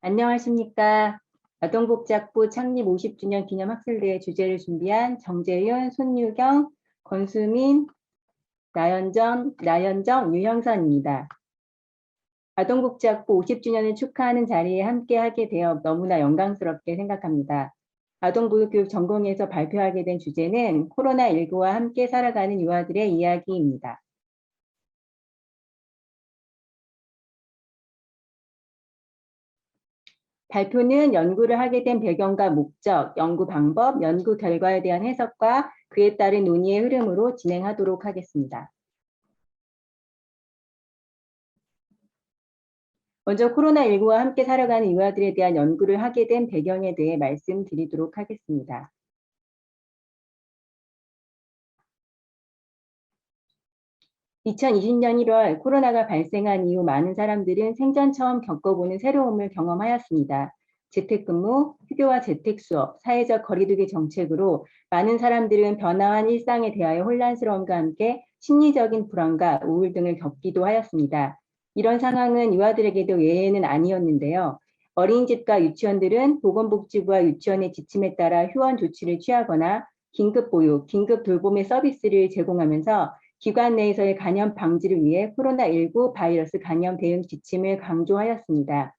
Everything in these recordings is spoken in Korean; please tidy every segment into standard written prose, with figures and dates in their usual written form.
안녕하십니까. 아동복지학부 창립 50주년 기념 학술대회 주제를 준비한 정재윤, 손유경, 권수민, 나연정, 유형선입니다. 아동복지학부 50주년을 축하하는 자리에 함께하게 되어 너무나 영광스럽게 생각합니다. 아동보육교육 전공에서 발표하게 된 주제는 코로나19와 함께 살아가는 유아들의 이야기입니다. 발표는 연구를 하게 된 배경과 목적, 연구 방법, 연구 결과에 대한 해석과 그에 따른 논의의 흐름으로 진행하도록 하겠습니다. 먼저 코로나19와 함께 살아가는 유아들에 대한 연구를 하게 된 배경에 대해 말씀드리도록 하겠습니다. 2020년 1월 코로나가 발생한 이후 많은 사람들은 생전 처음 겪어보는 새로움을 경험하였습니다. 재택근무, 휴교와 재택수업, 사회적 거리두기 정책으로 많은 사람들은 변화한 일상에 대하여 혼란스러움과 함께 심리적인 불안과 우울 등을 겪기도 하였습니다. 이런 상황은 유아들에게도 예외는 아니었는데요. 어린이집과 유치원들은 보건복지부와 유치원의 지침에 따라 휴원 조치를 취하거나 긴급 보육, 긴급 돌봄의 서비스를 제공하면서 기관 내에서의 감염 방지를 위해 코로나19 바이러스 감염 대응 지침을 강조하였습니다.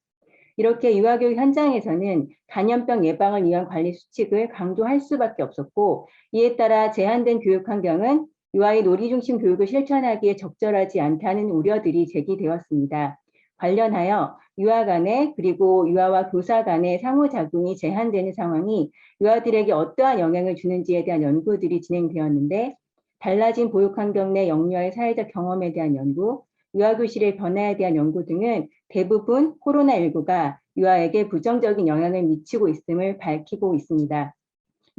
이렇게 유아교육 현장에서는 감염병 예방을 위한 관리 수칙을 강조할 수밖에 없었고, 이에 따라 제한된 교육 환경은 유아의 놀이 중심 교육을 실천하기에 적절하지 않다는 우려들이 제기되었습니다. 관련하여 유아 간의 그리고 유아와 교사 간의 상호작용이 제한되는 상황이 유아들에게 어떠한 영향을 주는지에 대한 연구들이 진행되었는데, 달라진 보육 환경 내 영유아의 사회적 경험에 대한 연구, 유아교실의 변화에 대한 연구 등은 대부분 코로나19가 유아에게 부정적인 영향을 미치고 있음을 밝히고 있습니다.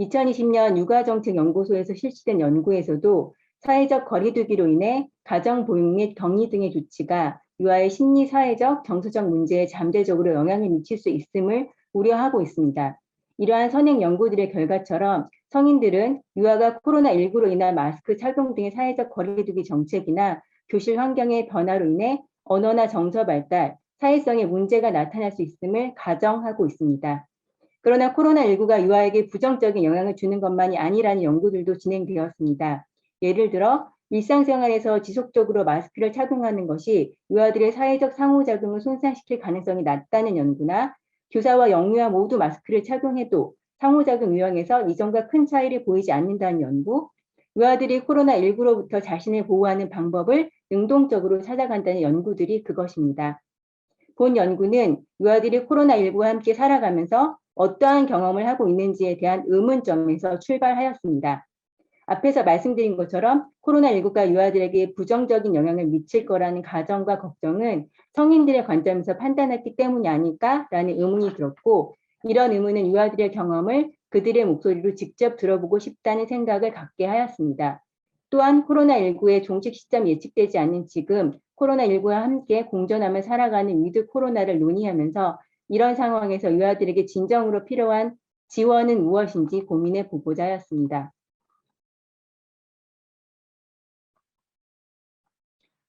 2020년 육아정책연구소에서 실시된 연구에서도 사회적 거리두기로 인해 가정보육 및 격리 등의 조치가 유아의 심리, 사회적, 정서적 문제에 잠재적으로 영향을 미칠 수 있음을 우려하고 있습니다. 이러한 선행 연구들의 결과처럼 성인들은 유아가 코로나19로 인한 마스크 착용 등의 사회적 거리두기 정책이나 교실 환경의 변화로 인해 언어나 정서 발달, 사회성의 문제가 나타날 수 있음을 가정하고 있습니다. 그러나 코로나19가 유아에게 부정적인 영향을 주는 것만이 아니라는 연구들도 진행되었습니다. 예를 들어 일상생활에서 지속적으로 마스크를 착용하는 것이 유아들의 사회적 상호작용을 손상시킬 가능성이 낮다는 연구나 교사와 영유아 모두 마스크를 착용해도 상호작용 유형에서 이전과 큰 차이를 보이지 않는다는 연구, 유아들이 코로나19로부터 자신을 보호하는 방법을 능동적으로 찾아간다는 연구들이 그것입니다. 본 연구는 유아들이 코로나19와 함께 살아가면서 어떠한 경험을 하고 있는지에 대한 의문점에서 출발하였습니다. 앞에서 말씀드린 것처럼 코로나19가 유아들에게 부정적인 영향을 미칠 거라는 가정과 걱정은 성인들의 관점에서 판단했기 때문이 아닐까라는 의문이 들었고, 이런 의문은 유아들의 경험을 그들의 목소리로 직접 들어보고 싶다는 생각을 갖게 하였습니다. 또한 코로나19의 종식 시점이 예측되지 않는 지금 코로나19와 함께 공존하며 살아가는 위드 코로나를 논의하면서 이런 상황에서 유아들에게 진정으로 필요한 지원은 무엇인지 고민해 보고자 하였습니다.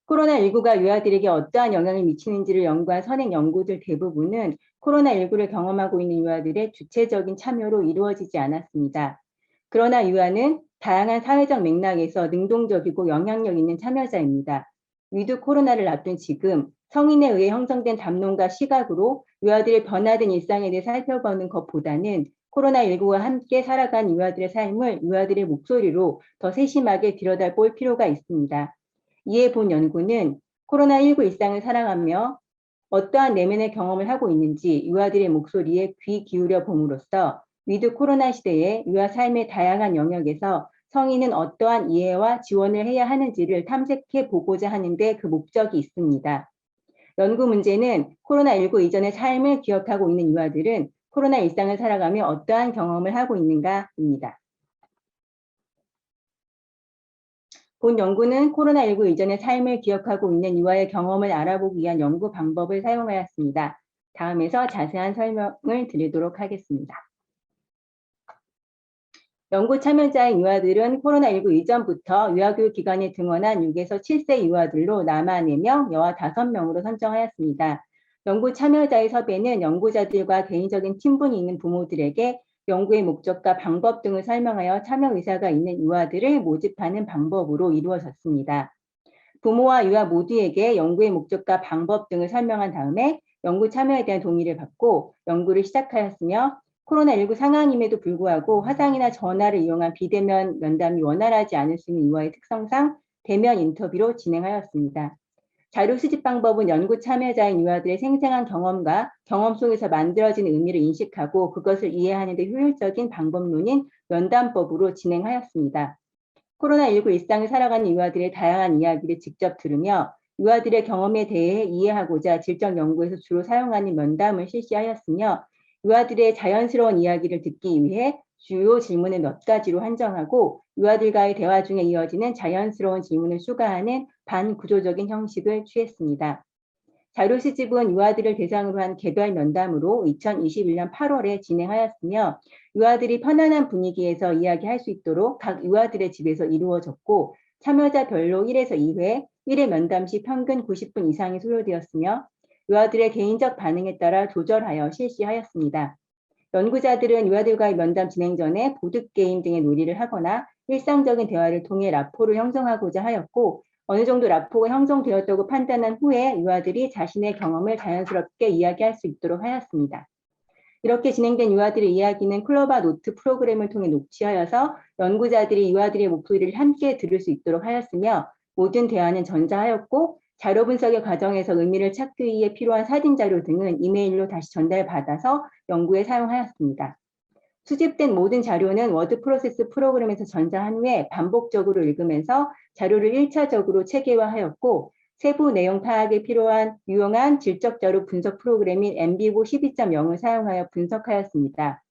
코로나19가 유아들에게 어떠한 영향을 미치는지를 연구한 선행 연구들 대부분은 코로나19를 경험하고 있는 유아들의 주체적인 참여로 이루어지지 않았습니다. 그러나 유아는 다양한 사회적 맥락에서 능동적이고 영향력 있는 참여자입니다. 위드 코로나를 앞둔 지금 성인에 의해 형성된 담론과 시각으로 유아들의 변화된 일상에 대해 살펴보는 것보다는 코로나19와 함께 살아간 유아들의 삶을 유아들의 목소리로 더 세심하게 들여다볼 필요가 있습니다. 이에 본 연구는 코로나19 일상을 살아가며 어떠한 내면의 경험을 하고 있는지 유아들의 목소리에 귀 기울여 봄으로써 위드 코로나 시대에 유아 삶의 다양한 영역에서 성인은 어떠한 이해와 지원을 해야 하는지를 탐색해 보고자 하는데 그 목적이 있습니다. 연구 문제는 코로나19 이전의 삶을 기억하고 있는 유아들은 코로나 일상을 살아가며 어떠한 경험을 하고 있는가입니다. 본 연구는 코로나19 이전의 삶을 기억하고 있는 유아의 경험을 알아보기 위한 연구 방법을 사용하였습니다. 다음에서 자세한 설명을 드리도록 하겠습니다. 연구 참여자인 유아들은 코로나19 이전부터 유아교육기관에 등원한 6에서 7세 유아들로 남아 4명, 여아 5명으로 선정하였습니다. 연구 참여자의 섭외는 연구자들과 개인적인 친분이 있는 부모들에게 연구의 목적과 방법 등을 설명하여 참여 의사가 있는 유아들을 모집하는 방법으로 이루어졌습니다. 부모와 유아 모두에게 연구의 목적과 방법 등을 설명한 다음에 연구 참여에 대한 동의를 받고 연구를 시작하였으며 코로나19 상황임에도 불구하고 화상이나 전화를 이용한 비대면 면담이 원활하지 않을 수 있는 유아의 특성상 대면 인터뷰로 진행하였습니다. 자료 수집 방법은 연구 참여자인 유아들의 생생한 경험과 경험 속에서 만들어진 의미를 인식하고 그것을 이해하는 데 효율적인 방법론인 면담법으로 진행하였습니다. 코로나19 일상을 살아가는 유아들의 다양한 이야기를 직접 들으며 유아들의 경험에 대해 이해하고자 질적 연구에서 주로 사용하는 면담을 실시하였으며 유아들의 자연스러운 이야기를 듣기 위해 주요 질문을 몇 가지로 한정하고 유아들과의 대화 중에 이어지는 자연스러운 질문을 추가하는 반구조적인 형식을 취했습니다. 자료 수집은 유아들을 대상으로 한 개별 면담으로 2021년 8월에 진행하였으며 유아들이 편안한 분위기에서 이야기할 수 있도록 각 유아들의 집에서 이루어졌고 참여자별로 1에서 2회, 1회 면담 시 평균 90분 이상이 소요되었으며 유아들의 개인적 반응에 따라 조절하여 실시하였습니다. 연구자들은 유아들과의 면담 진행 전에 보드게임 등의 놀이를 하거나 일상적인 대화를 통해 라포를 형성하고자 하였고 어느 정도 라포가 형성되었다고 판단한 후에 유아들이 자신의 경험을 자연스럽게 이야기할 수 있도록 하였습니다. 이렇게 진행된 유아들의 이야기는 클로바 노트 프로그램을 통해 녹취하여서 연구자들이 유아들의 목소리를 함께 들을 수 있도록 하였으며 모든 대화는 전자하였고 자료 분석의 과정에서 의미를 찾기 위해 필요한 사진 자료 등은 이메일로 다시 전달받아서 연구에 사용하였습니다. 수집된 모든 자료는 워드 프로세스 프로그램에서 전자한 후에 반복적으로 읽으면서 자료를 1차적으로 체계화하였고 세부 내용 파악에 필요한 유용한 질적 자료 분석 프로그램인 MB고 12.0을 사용하여 분석하였습니다.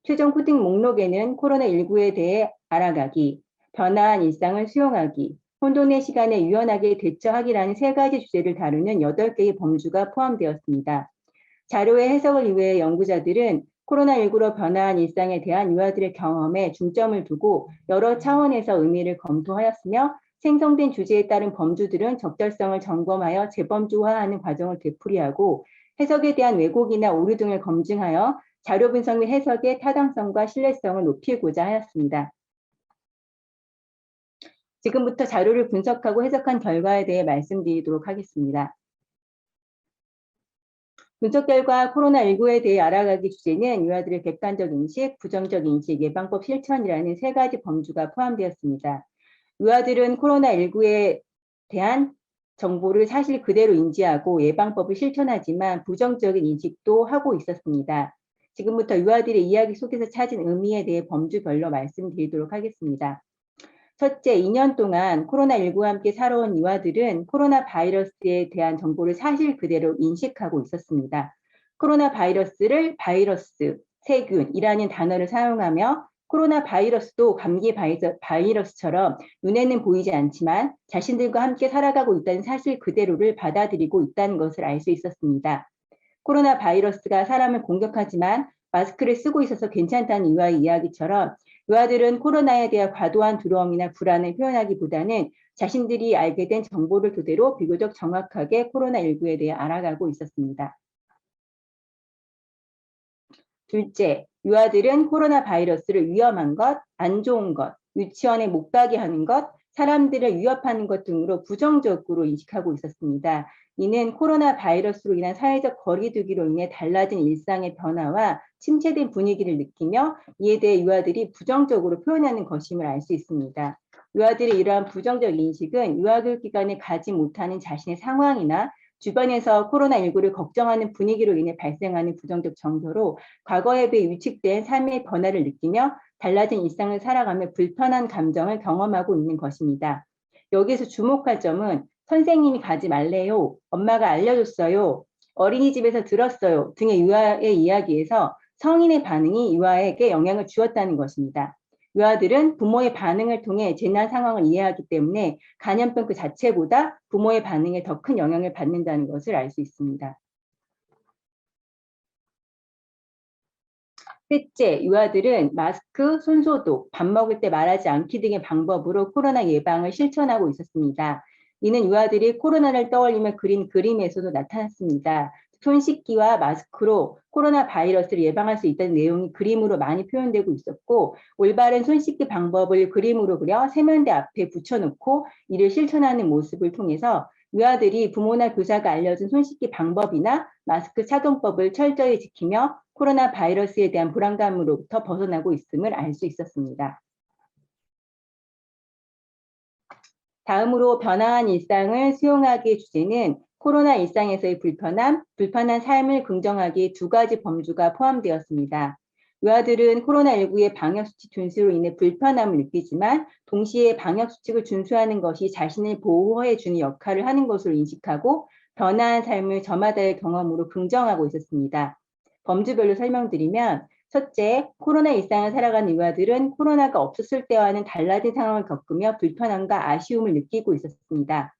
최종 코딩 목록에는 코로나19에 대해 알아가기, 변화한 일상을 수용하기, 혼돈의 시간에 유연하게 대처하기라는 3가지 주제를 다루는 8개의 범주가 포함되었습니다. 자료의 해석을 위해 연구자들은 코로나19로 변화한 일상에 대한 유아들의 경험에 중점을 두고 여러 차원에서 의미를 검토하였으며 생성된 주제에 따른 범주들은 적절성을 점검하여 재범주화하는 과정을 되풀이하고 해석에 대한 왜곡이나 오류 등을 검증하여 자료 분석 및 해석의 타당성과 신뢰성을 높이고자 하였습니다. 지금부터 자료를 분석하고 해석한 결과에 대해 말씀드리도록 하겠습니다. 분석 결과 코로나19에 대해 알아가기 주제는 유아들의 객관적 인식, 부정적 인식, 예방법 실천이라는 3가지 범주가 포함되었습니다. 유아들은 코로나19에 대한 정보를 사실 그대로 인지하고 예방법을 실천하지만 부정적인 인식도 하고 있었습니다. 지금부터 유아들의 이야기 속에서 찾은 의미에 대해 범주별로 말씀드리도록 하겠습니다. 첫째, 2년 동안 코로나19와 함께 살아온 유아들은 코로나 바이러스에 대한 정보를 사실 그대로 인식하고 있었습니다. 코로나 바이러스를 바이러스, 세균이라는 단어를 사용하며 코로나 바이러스도 감기 바이러스처럼 눈에는 보이지 않지만 자신들과 함께 살아가고 있다는 사실 그대로를 받아들이고 있다는 것을 알 수 있었습니다. 코로나 바이러스가 사람을 공격하지만 마스크를 쓰고 있어서 괜찮다는 유아의 이야기처럼 유아들은 코로나에 대한 과도한 두려움이나 불안을 표현하기보다는 자신들이 알게 된 정보를 토대로 비교적 정확하게 코로나19에 대해 알아가고 있었습니다. 둘째, 유아들은 코로나 바이러스를 위험한 것, 안 좋은 것, 유치원에 못 가게 하는 것, 사람들을 위협하는 것 등으로 부정적으로 인식하고 있었습니다. 이는 코로나 바이러스로 인한 사회적 거리두기로 인해 달라진 일상의 변화와 침체된 분위기를 느끼며 이에 대해 유아들이 부정적으로 표현하는 것임을 알 수 있습니다. 유아들의 이러한 부정적 인식은 유아교육 기관에 가지 못하는 자신의 상황이나 주변에서 코로나19를 걱정하는 분위기로 인해 발생하는 부정적 정서로 과거에 비해 위축된 삶의 변화를 느끼며 달라진 일상을 살아가며 불편한 감정을 경험하고 있는 것입니다. 여기에서 주목할 점은 선생님이 가지 말래요, 엄마가 알려줬어요, 어린이집에서 들었어요 등의 유아의 이야기에서 성인의 반응이 유아에게 영향을 주었다는 것입니다. 유아들은 부모의 반응을 통해 재난 상황을 이해하기 때문에 감염병 그 자체보다 부모의 반응에 더 큰 영향을 받는다는 것을 알 수 있습니다. 셋째, 유아들은 마스크, 손소독, 밥 먹을 때 말하지 않기 등의 방법으로 코로나 예방을 실천하고 있었습니다. 이는 유아들이 코로나를 떠올리며 그린 그림에서도 나타났습니다. 손 씻기와 마스크로 코로나 바이러스를 예방할 수 있다는 내용이 그림으로 많이 표현되고 있었고, 올바른 손 씻기 방법을 그림으로 그려 세면대 앞에 붙여놓고 이를 실천하는 모습을 통해서 유아들이 부모나 교사가 알려준 손 씻기 방법이나 마스크 착용법을 철저히 지키며 코로나 바이러스에 대한 불안감으로부터 벗어나고 있음을 알 수 있었습니다. 다음으로 변화한 일상을 수용하기의 주제는 코로나 일상에서의 불편한 삶을 긍정하기 두 가지 범주가 포함되었습니다. 유아들은 코로나19의 방역수칙 준수로 인해 불편함을 느끼지만 동시에 방역수칙을 준수하는 것이 자신을 보호해주는 역할을 하는 것으로 인식하고 변화한 삶을 저마다의 경험으로 긍정하고 있었습니다. 범주별로 설명드리면 첫째, 코로나 일상을 살아가는 유아들은 코로나가 없었을 때와는 달라진 상황을 겪으며 불편함과 아쉬움을 느끼고 있었습니다.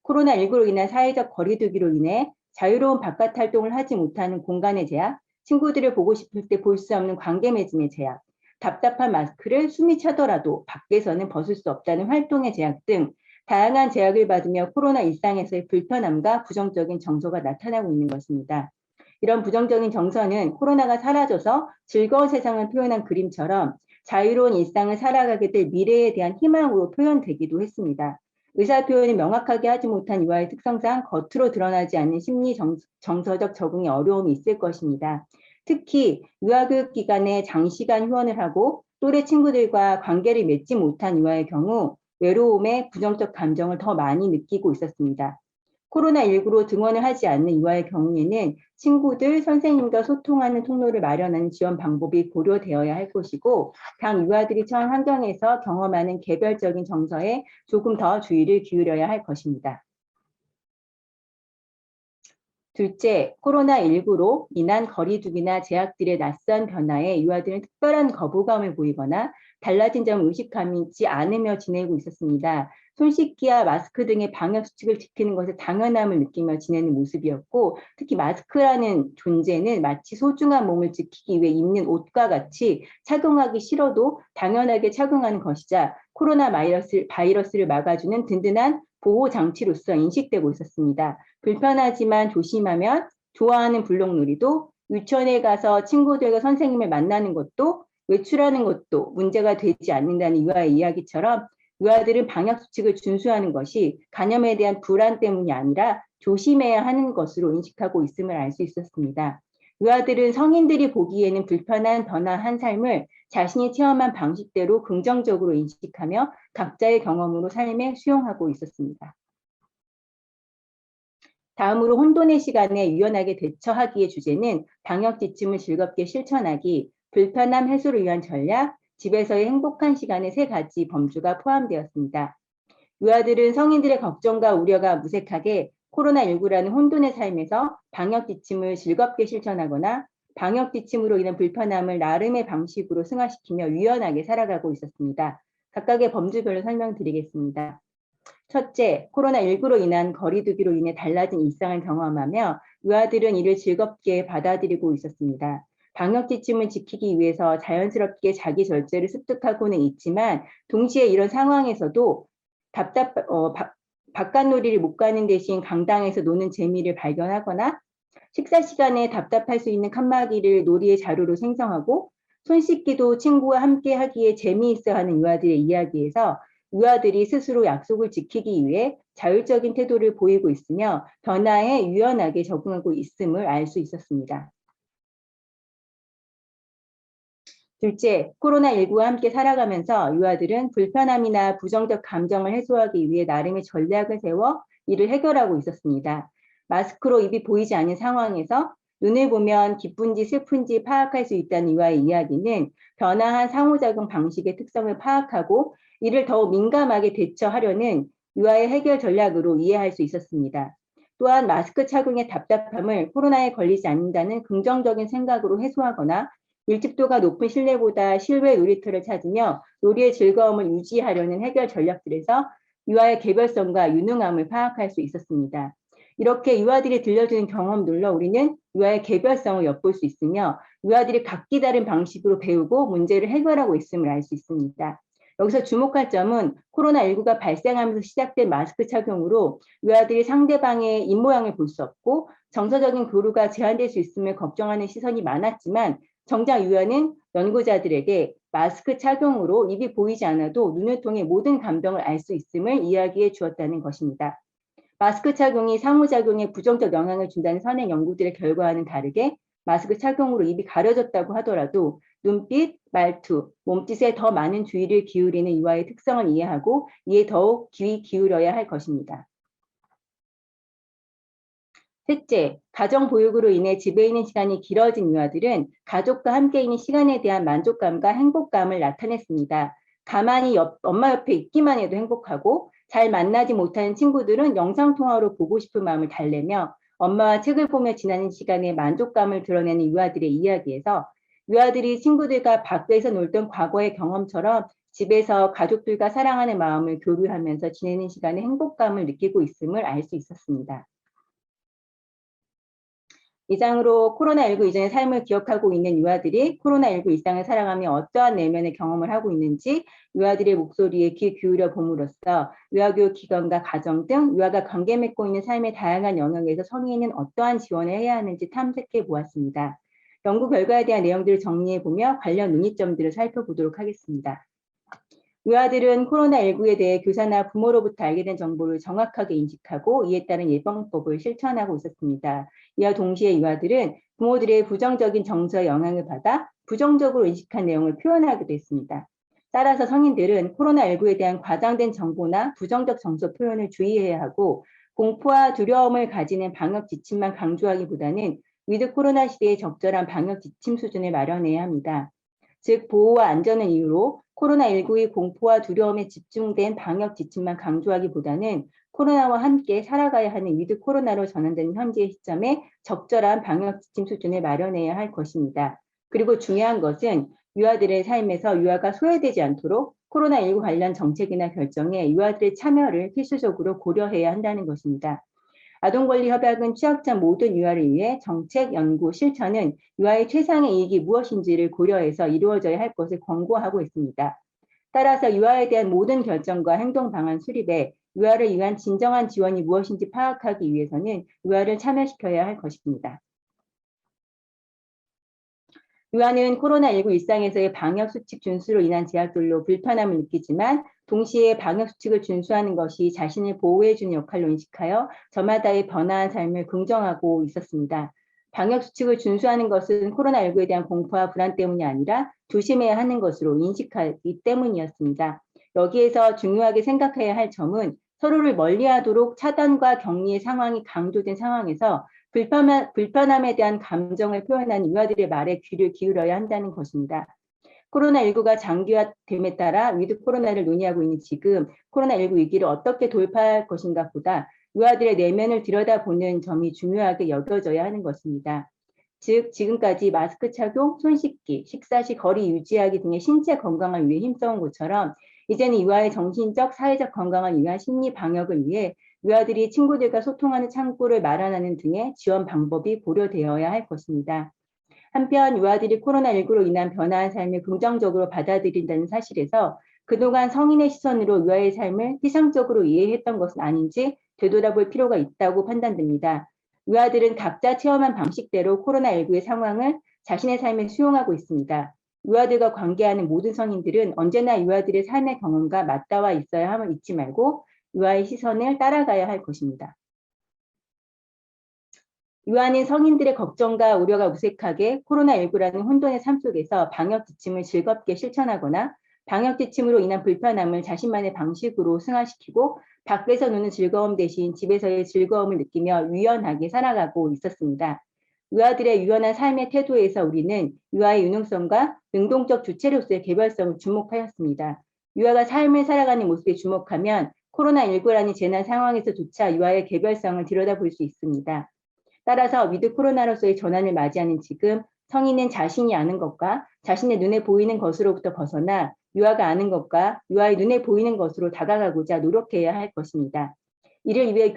코로나19로 인한 사회적 거리두기로 인해 자유로운 바깥 활동을 하지 못하는 공간의 제약, 친구들을 보고 싶을 때 볼 수 없는 관계 맺음의 제약, 답답한 마스크를 숨이 차더라도 밖에서는 벗을 수 없다는 활동의 제약 등 다양한 제약을 받으며 코로나 일상에서의 불편함과 부정적인 정서가 나타나고 있는 것입니다. 이런 부정적인 정서는 코로나가 사라져서 즐거운 세상을 표현한 그림처럼 자유로운 일상을 살아가게 될 미래에 대한 희망으로 표현되기도 했습니다. 의사 표현을 명확하게 하지 못한 유아의 특성상 겉으로 드러나지 않는 심리 정서적 적응에 어려움이 있을 것입니다. 특히 유아교육 기관에 장시간 휴원을 하고 또래 친구들과 관계를 맺지 못한 유아의 경우 외로움에 부정적 감정을 더 많이 느끼고 있었습니다. 코로나19로 등원을 하지 않는 유아의 경우에는 친구들, 선생님과 소통하는 통로를 마련하는 지원 방법이 고려되어야 할 것이고, 각 유아들이 처한 환경에서 경험하는 개별적인 정서에 조금 더 주의를 기울여야 할 것입니다. 둘째, 코로나19로 인한 거리두기나 제약들의 낯선 변화에 유아들은 특별한 거부감을 보이거나 달라진 점을 의식하지 않으며 지내고 있었습니다. 손 씻기와 마스크 등의 방역 수칙을 지키는 것에 당연함을 느끼며 지내는 모습이었고, 특히 마스크라는 존재는 마치 소중한 몸을 지키기 위해 입는 옷과 같이 착용하기 싫어도 당연하게 착용하는 것이자 코로나 바이러스를 막아주는 든든한 보호 장치로서 인식되고 있었습니다. 불편하지만 조심하면 좋아하는 블록놀이도, 유치원에 가서 친구들과 선생님을 만나는 것도, 외출하는 것도 문제가 되지 않는다는 유아의 이야기처럼 유아들은 방역수칙을 준수하는 것이 감염에 대한 불안 때문이 아니라 조심해야 하는 것으로 인식하고 있음을 알 수 있었습니다. 유아들은 성인들이 보기에는 불편한 변화한 삶을 자신이 체험한 방식대로 긍정적으로 인식하며 각자의 경험으로 삶에 수용하고 있었습니다. 다음으로 혼돈의 시간에 유연하게 대처하기의 주제는 방역 지침을 즐겁게 실천하기, 불편함 해소를 위한 전략, 집에서의 행복한 시간의 세 가지 범주가 포함되었습니다. 유아들은 성인들의 걱정과 우려가 무색하게 코로나19라는 혼돈의 삶에서 방역 지침을 즐겁게 실천하거나 방역 지침으로 인한 불편함을 나름의 방식으로 승화시키며 유연하게 살아가고 있었습니다. 각각의 범주별로 설명드리겠습니다. 첫째, 코로나19로 인한 거리두기로 인해 달라진 일상을 경험하며 유아들은 이를 즐겁게 받아들이고 있었습니다. 방역 지침을 지키기 위해서 자연스럽게 자기 절제를 습득하고는 있지만 동시에 이런 상황에서도 바깥놀이를 못 가는 대신 강당에서 노는 재미를 발견하거나 식사 시간에 답답할 수 있는 칸막이를 놀이의 자료로 생성하고 손 씻기도 친구와 함께 하기에 재미있어 하는 유아들의 이야기에서 유아들이 스스로 약속을 지키기 위해 자율적인 태도를 보이고 있으며 변화에 유연하게 적응하고 있음을 알 수 있었습니다. 둘째, 코로나19와 함께 살아가면서 유아들은 불편함이나 부정적 감정을 해소하기 위해 나름의 전략을 세워 이를 해결하고 있었습니다. 마스크로 입이 보이지 않는 상황에서 눈을 보면 기쁜지 슬픈지 파악할 수 있다는 유아의 이야기는 변화한 상호작용 방식의 특성을 파악하고 이를 더욱 민감하게 대처하려는 유아의 해결 전략으로 이해할 수 있었습니다. 또한 마스크 착용의 답답함을 코로나에 걸리지 않는다는 긍정적인 생각으로 해소하거나 밀집도가 높은 실내보다 실외 놀이터를 찾으며 놀이의 즐거움을 유지하려는 해결 전략들에서 유아의 개별성과 유능함을 파악할 수 있었습니다. 이렇게 유아들이 들려주는 경험들로 우리는 유아의 개별성을 엿볼 수 있으며 유아들이 각기 다른 방식으로 배우고 문제를 해결하고 있음을 알 수 있습니다. 여기서 주목할 점은 코로나19가 발생하면서 시작된 마스크 착용으로 유아들이 상대방의 입모양을 볼 수 없고 정서적인 교류가 제한될 수 있음을 걱정하는 시선이 많았지만 정작 유아는 연구자들에게 마스크 착용으로 입이 보이지 않아도 눈을 통해 모든 감정을 알 수 있음을 이야기해 주었다는 것입니다. 마스크 착용이 상호작용에 부정적 영향을 준다는 선행 연구들의 결과와는 다르게 마스크 착용으로 입이 가려졌다고 하더라도 눈빛, 말투, 몸짓에 더 많은 주의를 기울이는 유아의 특성을 이해하고 이에 더욱 귀 기울여야 할 것입니다. 셋째, 가정보육으로 인해 집에 있는 시간이 길어진 유아들은 가족과 함께 있는 시간에 대한 만족감과 행복감을 나타냈습니다. 가만히 엄마 옆에 있기만 해도 행복하고 잘 만나지 못하는 친구들은 영상통화로 보고 싶은 마음을 달래며 엄마와 책을 보며 지나는 시간에 만족감을 드러내는 유아들의 이야기에서 유아들이 친구들과 밖에서 놀던 과거의 경험처럼 집에서 가족들과 사랑하는 마음을 교류하면서 지내는 시간에 행복감을 느끼고 있음을 알 수 있었습니다. 이상으로 코로나19 이전의 삶을 기억하고 있는 유아들이 코로나19 일상을 살아가며 어떠한 내면의 경험을 하고 있는지 유아들의 목소리에 귀 기울여 봄으로써 유아교육기관과 가정 등 유아가 관계 맺고 있는 삶의 다양한 영역에서 성인은 어떠한 지원을 해야 하는지 탐색해 보았습니다. 연구 결과에 대한 내용들을 정리해 보며 관련 논의점들을 살펴보도록 하겠습니다. 유아들은 코로나19에 대해 교사나 부모로부터 알게 된 정보를 정확하게 인식하고 이에 따른 예방법을 실천하고 있었습니다. 이와 동시에 유아들은 부모들의 부정적인 정서에 영향을 받아 부정적으로 인식한 내용을 표현하기도 했습니다. 따라서 성인들은 코로나19에 대한 과장된 정보나 부정적 정서 표현을 주의해야 하고 공포와 두려움을 가지는 방역 지침만 강조하기보다는 위드 코로나 시대에 적절한 방역 지침 수준을 마련해야 합니다. 즉 보호와 안전을 이유로 코로나19의 공포와 두려움에 집중된 방역 지침만 강조하기보다는 코로나와 함께 살아가야 하는 위드 코로나로 전환되는 현재의 시점에 적절한 방역 지침 수준을 마련해야 할 것입니다. 그리고 중요한 것은 유아들의 삶에서 유아가 소외되지 않도록 코로나19 관련 정책이나 결정에 유아들의 참여를 필수적으로 고려해야 한다는 것입니다. 아동권리협약은 취약자 모든 유아를 위해 정책, 연구, 실천은 유아의 최상의 이익이 무엇인지를 고려해서 이루어져야 할 것을 권고하고 있습니다. 따라서 유아에 대한 모든 결정과 행동 방안 수립에 유아를 위한 진정한 지원이 무엇인지 파악하기 위해서는 유아를 참여시켜야 할 것입니다. 유아는 코로나19 일상에서의 방역수칙 준수로 인한 제약들로 불편함을 느끼지만 동시에 방역수칙을 준수하는 것이 자신을 보호해주는 역할로 인식하여 저마다의 변화한 삶을 긍정하고 있었습니다. 방역수칙을 준수하는 것은 코로나19에 대한 공포와 불안 때문이 아니라 조심해야 하는 것으로 인식하기 때문이었습니다. 여기에서 중요하게 생각해야 할 점은 서로를 멀리하도록 차단과 격리의 상황이 강조된 상황에서 불편함에 대한 감정을 표현하는 유아들의 말에 귀를 기울여야 한다는 것입니다. 코로나19가 장기화됨에 따라 위드 코로나를 논의하고 있는 지금 코로나19 위기를 어떻게 돌파할 것인가 보다 유아들의 내면을 들여다보는 점이 중요하게 여겨져야 하는 것입니다. 즉 지금까지 마스크 착용, 손 씻기, 식사 시 거리 유지하기 등의 신체 건강을 위해 힘써온 것처럼 이제는 유아의 정신적, 사회적 건강을 위한 심리 방역을 위해 유아들이 친구들과 소통하는 창구를 마련하는 등의 지원 방법이 고려되어야 할 것입니다. 한편 유아들이 코로나19로 인한 변화한 삶을 긍정적으로 받아들인다는 사실에서 그동안 성인의 시선으로 유아의 삶을 피상적으로 이해했던 것은 아닌지 되돌아볼 필요가 있다고 판단됩니다. 유아들은 각자 체험한 방식대로 코로나19의 상황을 자신의 삶에 수용하고 있습니다. 유아들과 관계하는 모든 성인들은 언제나 유아들의 삶의 경험과 맞닿아 있어야 함을 잊지 말고 유아의 시선을 따라가야 할 것입니다. 유아는 성인들의 걱정과 우려가 무색하게 코로나19라는 혼돈의 삶 속에서 방역 지침을 즐겁게 실천하거나 방역 지침으로 인한 불편함을 자신만의 방식으로 승화시키고 밖에서 노는 즐거움 대신 집에서의 즐거움을 느끼며 유연하게 살아가고 있었습니다. 유아들의 유연한 삶의 태도에서 우리는 유아의 유능성과 능동적 주체로서의 개별성을 주목하였습니다. 유아가 삶을 살아가는 모습에 주목하면 코로나19라는 재난 상황에서조차 유아의 개별성을 들여다볼 수 있습니다. 따라서 위드 코로나로서의 전환을 맞이하는 지금 성인은 자신이 아는 것과 자신의 눈에 보이는 것으로부터 벗어나 유아가 아는 것과 유아의 눈에 보이는 것으로 다가가고자 노력해야 할 것입니다. 이를 위해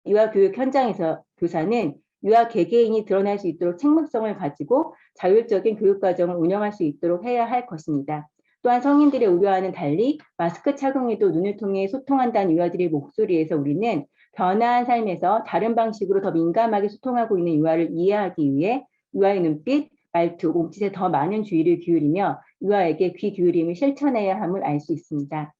유아 교육 현장에서 교사는 유아 개개인이 드러날 수 있도록 책무성을 가지고 자율적인 교육 과정을 운영할 수 있도록 해야 할 것입니다. 또한 성인들의 우려와는 달리 마스크 착용에도 눈을 통해 소통한다는 유아들의 목소리에서 우리는 변화한 삶에서 다른 방식으로 더 민감하게 소통하고 있는 유아를 이해하기 위해 유아의 눈빛, 말투, 몸짓에 더 많은 주의를 기울이며 유아에게 귀 기울임을 실천해야 함을 알 수 있습니다.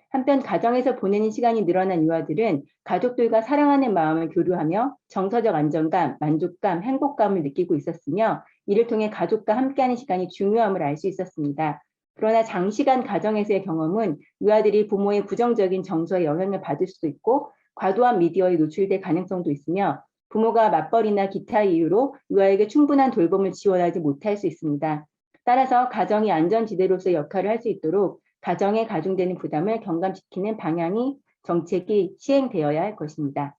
한편 가정에서 보내는 시간이 늘어난 유아들은 가족들과 사랑하는 마음을 교류하며 정서적 안정감, 만족감, 행복감을 느끼고 있었으며 이를 통해 가족과 함께하는 시간이 중요함을 알 수 있었습니다. 그러나 장시간 가정에서의 경험은 유아들이 부모의 부정적인 정서에 영향을 받을 수도 있고 과도한 미디어에 노출될 가능성도 있으며 부모가 맞벌이나 기타 이유로 유아에게 충분한 돌봄을 지원하지 못할 수 있습니다. 따라서 가정이 안전지대로서의 역할을 할 수 있도록 가정에 가중되는 부담을 경감시키는 방향이 정책이 시행되어야 할 것입니다.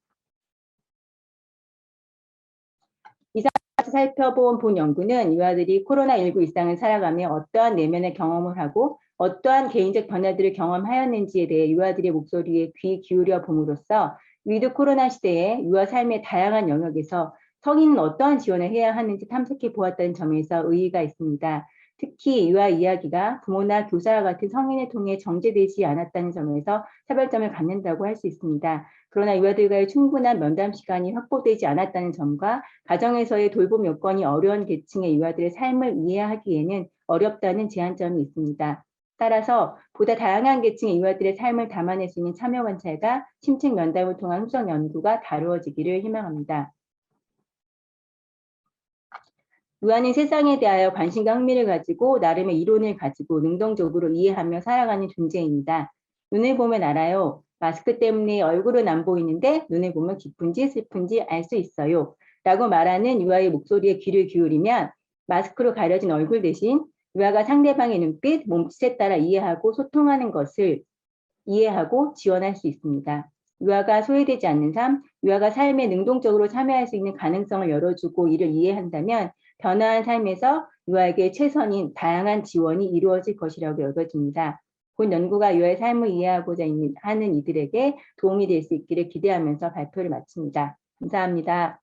이상까지 살펴본 본 연구는 유아들이 코로나19 일상을 살아가며 어떠한 내면의 경험을 하고 어떠한 개인적 변화들을 경험하였는지에 대해 유아들의 목소리에 귀 기울여 봄으로써 위드 코로나 시대에 유아 삶의 다양한 영역에서 성인은 어떠한 지원을 해야 하는지 탐색해 보았다는 점에서 의의가 있습니다. 특히 유아 이야기가 부모나 교사와 같은 성인을 통해 정제되지 않았다는 점에서 차별점을 갖는다고 할 수 있습니다. 그러나 유아들과의 충분한 면담 시간이 확보되지 않았다는 점과 가정에서의 돌봄 여건이 어려운 계층의 유아들의 삶을 이해하기에는 어렵다는 제한점이 있습니다. 따라서 보다 다양한 계층의 유아들의 삶을 담아낼 수 있는 참여 관찰과 심층 면담을 통한 후속 연구가 다루어지기를 희망합니다. 유아는 세상에 대하여 관심과 흥미를 가지고 나름의 이론을 가지고 능동적으로 이해하며 살아가는 존재입니다. 눈을 보면 알아요. 마스크 때문에 얼굴은 안 보이는데 눈을 보면 기쁜지 슬픈지 알 수 있어요. 라고 말하는 유아의 목소리에 귀를 기울이면 마스크로 가려진 얼굴 대신 유아가 상대방의 눈빛, 몸짓에 따라 이해하고 소통하는 것을 이해하고 지원할 수 있습니다. 유아가 소외되지 않는 삶, 유아가 삶에 능동적으로 참여할 수 있는 가능성을 열어주고 이를 이해한다면 변화한 삶에서 유아에게 최선인 다양한 지원이 이루어질 것이라고 여겨집니다. 본 연구가 유아의 삶을 이해하고자 하는 이들에게 도움이 될 수 있기를 기대하면서 발표를 마칩니다. 감사합니다.